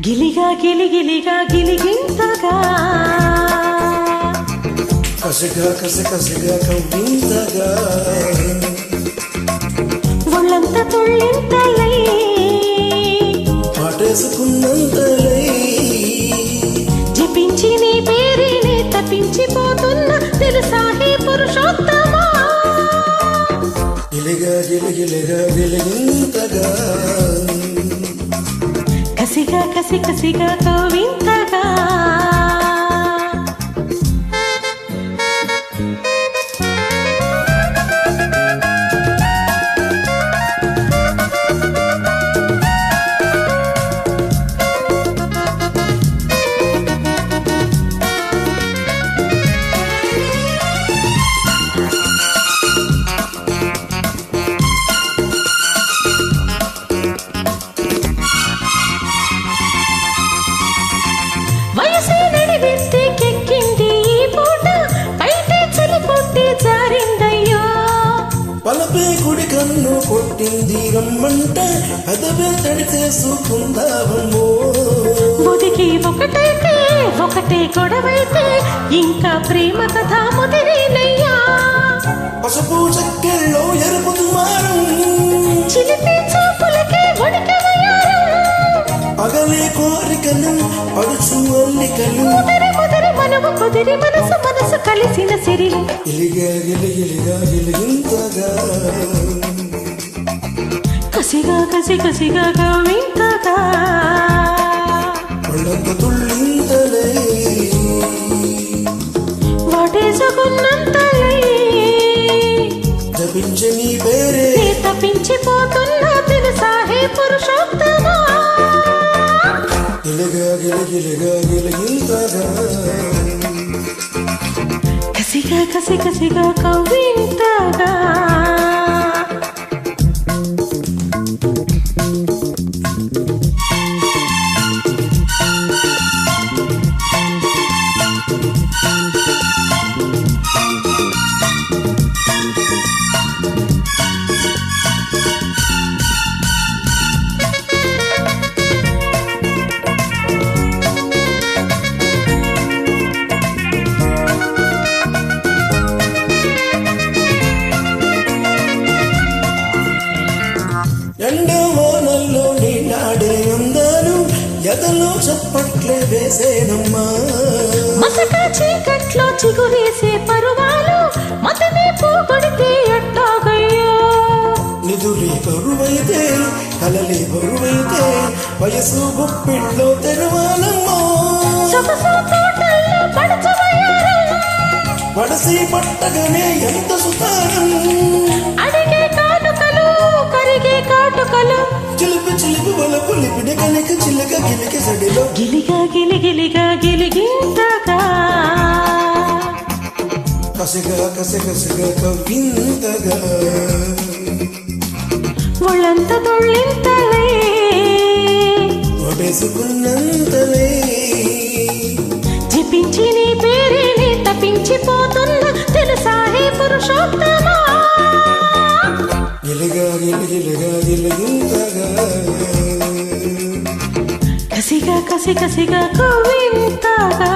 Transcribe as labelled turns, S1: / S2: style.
S1: గిలిగా గిలిగిలిగా గిలిగింతగా
S2: కసిగా కసిగా కవ్వింతగా
S1: ఒళ్ళంతా తుళ్ళింతలై
S2: పాటేసుకున్నంతలై
S1: జపించి నీ పేరుని తప్పించిపోతున్న తెలుసా హే పురుషోత్తమా
S2: గిలిగా గిలిగిలిగా గిలిగింతగా
S1: కసిగా కసిగా కవ్వింతగా
S2: పలపే కుడి కన్ను కొట్టింది రమ్మంట అదవే తడి చేసుకుందామో
S1: ముదికి ఒకటైతే ఒకటే గొడవైతే ఇంకా ప్రేమ కథ ముదిరినయ్యా
S2: పసుపు చక్కెల్లో ఎరుపు దుమారం
S1: చిలిపి చూపులకే ఒడికమయ్యారు
S2: పగలే కోరికలు పడుచు అల్లికలు
S1: ముదిరి మనము కుదిరి మనసు కలిసిన సిరి
S2: గిలిగా గిలిగిలిగా గిలిగింతగా
S1: కసిగా కవ్వింతగా
S2: ఒళ్ళంత తుళ్ళింతలై
S1: వాటేసుకున్నంతలై
S2: జపించే నీ పేరే
S1: తప్పించిపోతున్నా తెలుసా హే పురుషోత్తమా
S2: గిలిగా గిలిగిలిగా గిలిగింతగా
S1: కసిగా కవ్వింతగా
S2: ఎండవానల్లో నీనాడే అందాలు ఎదలో చప్పట్లే వేసేనమ్మా
S1: మసక చీకట్లో చిగురేసే పరువాలు మతనే పోగొడితే ఎట్టాగయ్యో
S2: నిధులే బరువైతే కలలే బరువైతే వయసు గుప్పిట్లో తెరవాలమ్మా
S1: సొగసు తోటల్లో పడచమయ్యారు
S2: పడసి పట్టగానే ఎంత సుతారం
S1: అడిగే కాటుకలు కరిగే కాటుకలు
S2: చిలిపి వలపు లిపిన కనుక చిలక గిలికి సడిలో
S1: గిలిగా గిలిగింతగా
S2: కసిగా కవ్వింతగా
S1: ఒళ్ళంత తొళ్ళింతలై
S2: ఒడేసుకున్నంతలై
S1: జపించి నీ పేరుని తప్పించిపోతున్న తెలుసా హే పురుషోత్తమా
S2: గిలిగా గిలిగింతగా
S1: కసిగా కవ్వింతగా